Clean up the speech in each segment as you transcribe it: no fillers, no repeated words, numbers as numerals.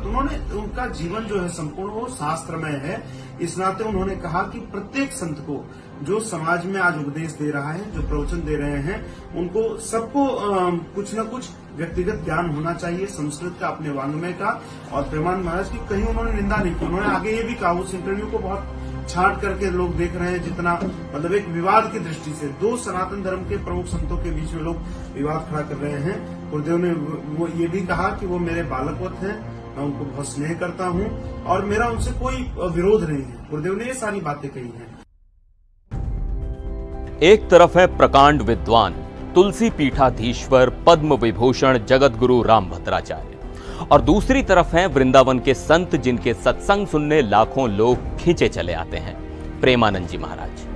तो उन्होंने उनका जीवन जो है संपूर्ण वो शास्त्रमय है। इस नाते उन्होंने कहा कि प्रत्येक संत को जो समाज में आज उपदेश दे रहा है, जो प्रवचन दे रहे हैं, उनको सबको कुछ न कुछ व्यक्तिगत ज्ञान होना चाहिए संस्कृत का, अपने वांग्मय का। और प्रेमानंद महाराज की कहीं उन्होंने निंदा नहीं की। उन्होंने आगे ये भी कहा, उस इंटरव्यू को बहुत छांट करके लोग देख रहे हैं, जितना मतलब एक विवाद की दृष्टि से दो सनातन धर्म के प्रमुख संतों के बीच में लोग विवाद खड़ा कर रहे हैं। गुरुदेव ने वो ये भी कहा कि वो मेरे बालकवत हैं, मैं उनको बहुत स्नेह करता हूं और मेरा उनसे कोई विरोध नहीं है। गुरुदेव ने ये सारी बातें कही हैं। एक तरफ है प्रकांड विद्वान, तुलसी पीठाधीश्वर, पद्म विभूषण जगत गुरु रामभद्राचार्य, और दूसरी तरफ हैं वृंदावन के संत जिनके सत्संग सुनने लाखों लोग खींचे चले आते हैं, प्रेमानंद जी महाराज।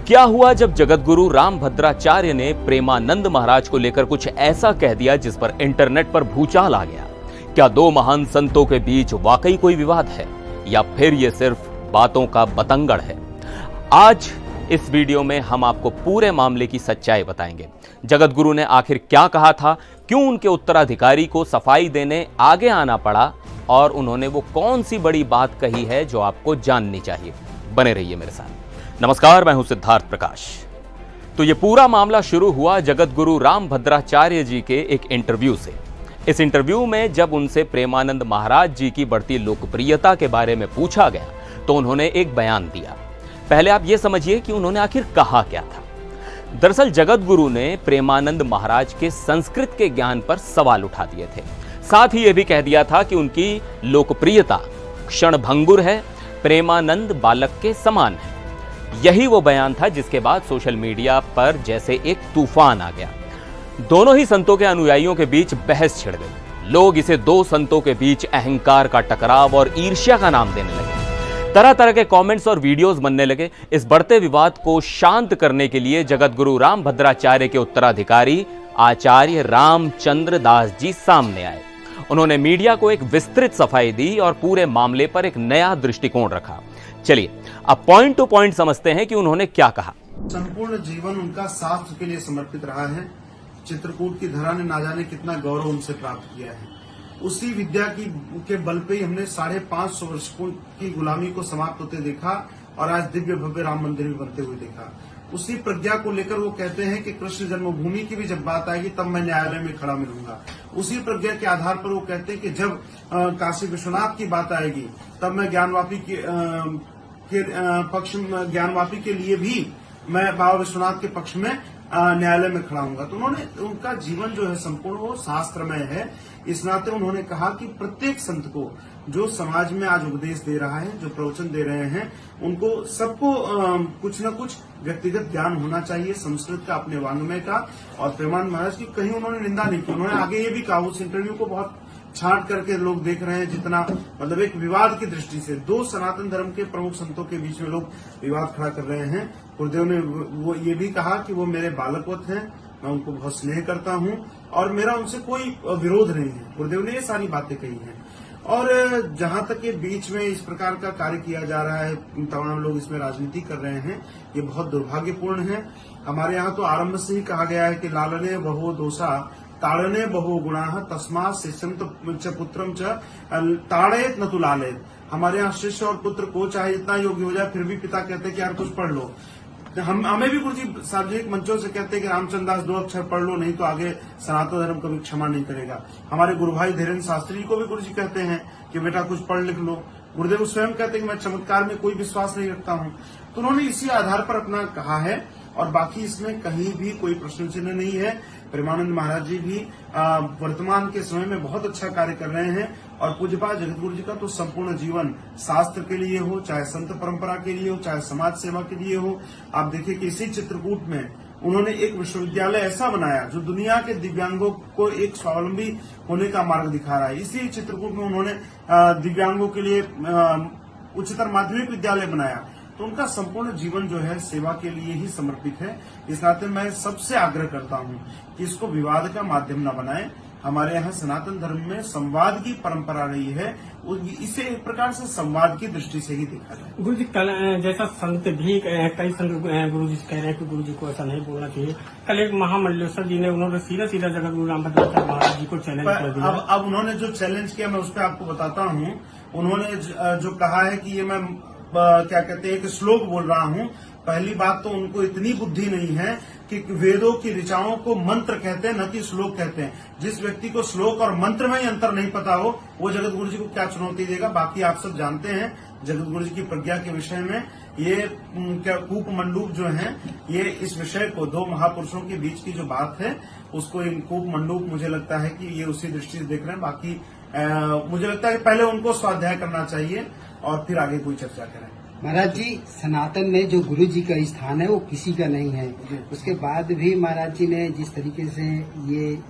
क्या हुआ जब जगतगुरु रामभद्राचार्य ने प्रेमानंद महाराज को लेकर कुछ ऐसा कह दिया जिस पर इंटरनेट पर भूचाल आ गया? क्या दो महान संतों के बीच वाकई कोई विवाद है या फिर यह सिर्फ बातों का बतंगड़ है? आज इस वीडियो में हम आपको पूरे मामले की सच्चाई बताएंगे। जगतगुरु ने आखिर क्या कहा था, क्यों उनके उत्तराधिकारी को सफाई देने आगे आना पड़ा, और उन्होंने वो कौन सी बड़ी बात कही है जो आपको जाननी चाहिए। बने रहिए मेरे साथ। नमस्कार, मैं हूं सिद्धार्थ प्रकाश। तो ये पूरा मामला शुरू हुआ जगतगुरु रामभद्राचार्य जी के एक इंटरव्यू से। इस इंटरव्यू में जब उनसे प्रेमानंद महाराज जी की बढ़ती लोकप्रियता के बारे में पूछा गया तो उन्होंने एक बयान दिया। पहले आप ये समझिए कि उन्होंने आखिर कहा क्या था। दरअसल जगतगुरु ने प्रेमानंद महाराज के संस्कृत के ज्ञान पर सवाल उठा दिए थे। साथ ही यह भी कह दिया था कि उनकी लोकप्रियता क्षणभंगुर है, प्रेमानंद बालक के समान है। यही वो बयान था जिसके बाद सोशल मीडिया पर जैसे एक तूफान आ गया। दोनों ही संतों के अनुयायियों के बीच बहस छिड़ गई। लोग इसे दो संतों के बीच अहंकार का टकराव और ईर्ष्या का नाम देने लगे। तरह तरह के कमेंट्स और वीडियोस बनने लगे। इस बढ़ते विवाद को शांत करने के लिए जगतगुरु रामभद्राचार्य के उत्तराधिकारी आचार्य रामचंद्र दास जी सामने आए। उन्होंने मीडिया को एक विस्तृत सफाई दी और पूरे मामले पर एक नया दृष्टिकोण रखा। चलिए अब पॉइंट टू पॉइंट समझते हैं कि उन्होंने क्या कहा। संपूर्ण जीवन उनका शास्त्र के लिए समर्पित रहा है। चित्रकूट की धरा ने ना जाने कितना गौरव उनसे प्राप्त किया है। उसी विद्या के बल पे ही हमने 550 वर्ष की गुलामी को समाप्त होते देखा और आज दिव्य भव्य राम मंदिर भी बनते हुए देखा। उसी प्रज्ञा को लेकर वो कहते हैं कि कृष्ण जन्मभूमि की भी जब बात आएगी तब मैं न्यायालय में खड़ा मिलूंगा। उसी प्रज्ञा के आधार पर वो कहते हैं कि जब काशी विश्वनाथ की बात आएगी तब मैं ज्ञानवापी के लिए भी मैं बाबा विश्वनाथ के पक्ष में न्यायालय में खड़ा हूंगा। तो उन्होंने उनका जीवन जो है संपूर्ण वो शास्त्रमय है। इस नाते उन्होंने कहा कि प्रत्येक संत को जो समाज में आज उपदेश दे रहा है, जो प्रवचन दे रहे हैं, उनको सबको कुछ न कुछ व्यक्तिगत ज्ञान होना चाहिए संस्कृत का, अपने वांग्मय का। और प्रेमानंद महाराज की कहीं उन्होंने निंदा नहीं की। उन्होंने आगे ये भी कहा, उस इंटरव्यू को बहुत छांट करके लोग देख रहे हैं, जितना मतलब एक विवाद की दृष्टि से दो सनातन धर्म के प्रमुख संतों के बीच में लोग विवाद खड़ा कर रहे हैं। गुरुदेव ने वो ये भी कहा कि वो मेरे बालकवत हैं, मैं उनको बहुत स्नेह करता हूं और मेरा उनसे कोई विरोध नहीं है। गुरुदेव ने ये सारी बातें कही हैं। और जहां तक ये बीच में इस प्रकार का कार्य किया जा रहा है, तमाम लोग इसमें राजनीति कर रहे हैं, ये बहुत दुर्भाग्यपूर्ण है। हमारे यहाँ तो आरंभ से ही कहा गया है कि लालने बहो दोषा ताड़ने बहु गुणा तस्मात् शिष्यं च पुत्रम च ताड़ेत न तु लालेत। हमारे यहाँ शिष्य और पुत्र को चाहे इतना योग्य हो जाए फिर भी पिता कहते हैं कि यार कुछ पढ़ लो। हमें भी गुरुजी सार्वजनिक मंचों से कहते हैं कि रामचंद्र दास 2 अक्षर पढ़ लो, नहीं तो आगे सनातन धर्म कभी क्षमा नहीं करेगा। हमारे गुरु भाई धीरेन्द्र शास्त्री को भी गुरुजी कहते हैं कि बेटा कुछ पढ़ लिख लो। गुरुदेव स्वयं कहते हैं कि मैं चमत्कार में कोई विश्वास नहीं रखता हूं। तो उन्होंने इसी आधार पर अपना कहा है और बाकी इसमें कहीं भी कोई प्रश्न चिन्ह नहीं है। प्रेमानंद महाराज जी भी वर्तमान के समय में बहुत अच्छा कार्य कर रहे हैं और पूज्यपाद जगतगुरु जी का तो संपूर्ण जीवन शास्त्र के लिए हो, चाहे संत परंपरा के लिए हो, चाहे समाज सेवा के लिए हो। आप देखिए कि इसी चित्रकूट में उन्होंने एक विश्वविद्यालय ऐसा बनाया जो दुनिया के दिव्यांगों को एक स्वावलंबी होने का मार्ग दिखा रहा है। इसी चित्रकूट में उन्होंने दिव्यांगों के लिए उच्चतर माध्यमिक विद्यालय बनाया। तो उनका संपूर्ण जीवन जो है सेवा के लिए ही समर्पित है। इस नाते मैं सबसे आग्रह करता हूं कि इसको विवाद का माध्यम न बनाएं। हमारे यहाँ सनातन धर्म में संवाद की परंपरा रही है, इसे एक प्रकार से संवाद की दृष्टि से ही देखा जाए। गुरु जी कल जैसा संत भी कई संत गुरु जी कह रहे हैं कि गुरु जी को ऐसा नहीं बोलना चाहिए। कल एक महामंडलेश्वर जी ने उन्होंने सीधा जगत गुरु रामभद्राचार्य महाराज जी को चैलेंज कर दिया। अब उन्होंने जो चैलेंज किया मैं उस पर आपको बताता हूँ। उन्होंने जो कहा है कि ये मैं क्या कहते हैं एक श्लोक बोल रहा हूँ। पहली बात तो उनको इतनी बुद्धि नहीं है कि वेदों की ऋचाओं को मंत्र कहते हैं, न कि श्लोक कहते हैं। जिस व्यक्ति को श्लोक और मंत्र में ही अंतर नहीं पता हो वो जगत गुरु जी को क्या चुनौती देगा। बाकी आप सब जानते हैं जगत गुरु जी की प्रज्ञा के विषय में ये क्या कूप मंडूक जो है, ये इस विषय को दो महापुरुषों के बीच की जो बात है उसको इन कूप मंडूक मुझे लगता है कि ये उसी दृष्टि से देख रहे हैं। बाकी मुझे लगता है कि पहले उनको स्वाध्याय करना चाहिए और फिर आगे कोई चर्चा करें। महाराज जी, सनातन में जो गुरु जी का स्थान है वो किसी का नहीं है। उसके बाद भी महाराज जी ने जिस तरीके से ये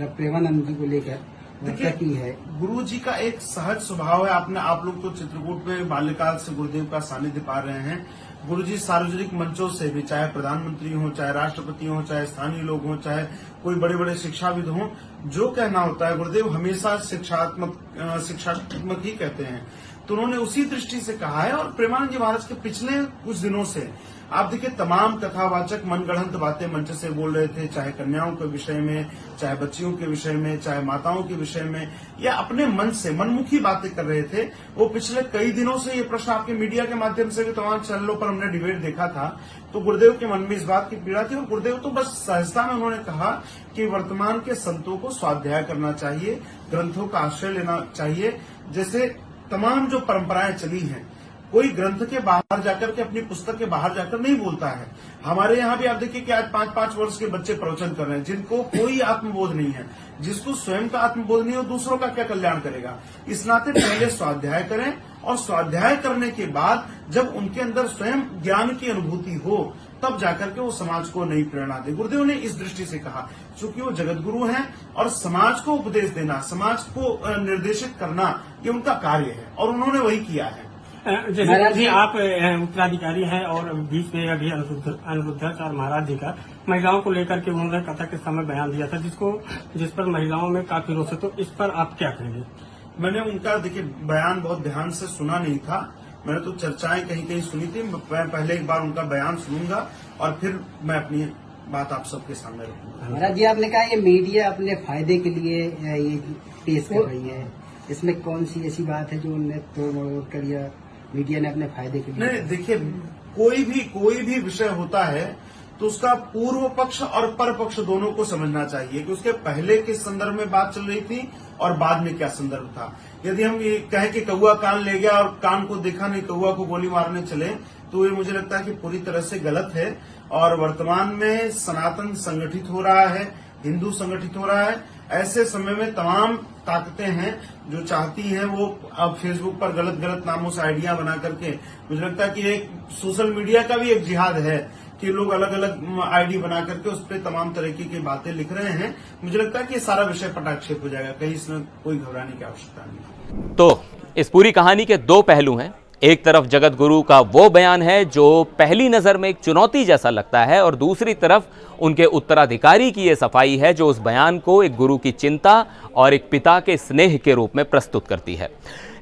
प्रेमानंद जी को लेकर व्याख्या की है, गुरु जी का एक सहज स्वभाव है। आप लोग तो चित्रकूट में बाल्यकाल से गुरुदेव का सानिध्य पा रहे हैं। गुरु जी सार्वजनिक मंचों से भी, चाहे प्रधानमंत्री हो, चाहे राष्ट्रपति हो, चाहे स्थानीय लोग हों, चाहे कोई बड़े बड़े शिक्षाविद हों, जो कहना होता है गुरुदेव हमेशा शिक्षात्मक ही कहते हैं। तो उन्होंने उसी दृष्टि से कहा है। और प्रेमानंद जी महाराज के पिछले कुछ दिनों से आप देखिए तमाम कथावाचक मनगढ़ंत बातें मंच से बोल रहे थे, चाहे कन्याओं के विषय में, चाहे बच्चियों के विषय में, चाहे माताओं के विषय में, या अपने मन से मनमुखी बातें कर रहे थे। वो पिछले कई दिनों से ये प्रश्न आपके मीडिया के माध्यम से भी तमाम चैनलों पर हमने डिबेट देखा था। तो गुरुदेव के मन में इस बात की पीड़ा थी और गुरुदेव तो बस सहजता में उन्होंने कहा कि वर्तमान के संतों को स्वाध्याय करना चाहिए, ग्रंथों का आश्रय लेना चाहिए। जैसे तमाम जो परंपराएं चली हैं, कोई ग्रंथ के बाहर जाकर के, अपनी पुस्तक के बाहर जाकर नहीं बोलता है। हमारे यहाँ भी आप देखिए कि आज 5-5 वर्ष के बच्चे प्रवचन कर रहे हैं जिनको कोई आत्मबोध नहीं है। जिसको स्वयं का आत्मबोध नहीं हो दूसरों का क्या कल्याण करेगा। इस नाते पहले स्वाध्याय करें और स्वाध्याय करने के बाद जब उनके अंदर स्वयं ज्ञान की अनुभूति हो तब जाकर के वो समाज को नई प्रेरणा दे। गुरुदेव ने इस दृष्टि से कहा, चूंकि वो जगत गुरु हैं और समाज को उपदेश देना, समाज को निर्देशित करना ये उनका कार्य है और उन्होंने वही किया है। जैसे जी आप उत्तराधिकारी हैं और बीच में अभी अनिरुद्धाचार्य महाराज जी का महिलाओं को लेकर के उन्होंने कथा के समय बयान दिया था जिस पर महिलाओं में काफी रोष है, तो इस पर आप क्या कहेंगे? मैंने उनका देखिए बयान बहुत ध्यान से सुना नहीं था। मैंने तो चर्चाएं कहीं सुनी थी। मैं पहले एक बार उनका बयान सुनूंगा और फिर मैं अपनी बात आप सबके सामने रखूंगा। महाराज जी, आपने कहा ये मीडिया अपने फायदे के लिए ये पेश कर रही है, इसमें कौन सी ऐसी बात है जो उन्हें तोड़ मरोड़ कर या मीडिया ने अपने फायदे के लिए? नहीं, देखिए कोई भी विषय होता है तो उसका पूर्व पक्ष और पर पक्ष दोनों को समझना चाहिए कि उसके पहले किस संदर्भ में बात चल रही थी और बाद में क्या संदर्भ था। यदि हम ये कहें कि कौआ कान ले गया और कान को देखा नहीं, कौआ को गोली मारने चले, तो ये मुझे लगता है कि पूरी तरह से गलत है। और वर्तमान में सनातन संगठित हो रहा है, हिंदू संगठित हो रहा है। ऐसे समय में तमाम ताकतें हैं जो चाहती हैं वो अब फेसबुक पर गलत नामों से आइडिया बना करके, मुझे लगता है कि एक सोशल मीडिया का भी एक जिहाद है कि लोग अलग अलग आईडी बना करके उस पर तमाम तरीके की बातें लिख रहे हैं। मुझे लगता है कि सारा विषय पटाक्षेप हो जाएगा, कहीं इसमें कोई घबराने की आवश्यकता नहीं। तो इस पूरी कहानी के दो पहलू हैं। एक तरफ जगत गुरु का वो बयान है जो पहली नजर में एक चुनौती जैसा लगता है और दूसरी तरफ उनके उत्तराधिकारी की ये सफाई है जो उस बयान को एक गुरु की चिंता और एक पिता के स्नेह के रूप में प्रस्तुत करती है।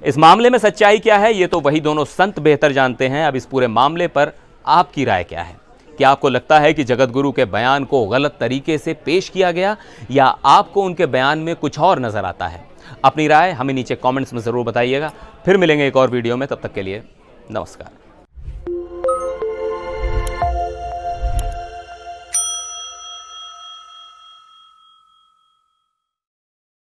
इस मामले में सच्चाई क्या है ये तो वही दोनों संत बेहतर जानते हैं। अब इस पूरे मामले पर आपकी राय क्या है? क्या आपको लगता है कि जगत गुरु के बयान को गलत तरीके से पेश किया गया या आपको उनके बयान में कुछ और नजर आता है? अपनी राय हमें नीचे कमेंट्स में जरूर बताइएगा। फिर मिलेंगे एक और वीडियो में, तब तक के लिए नमस्कार।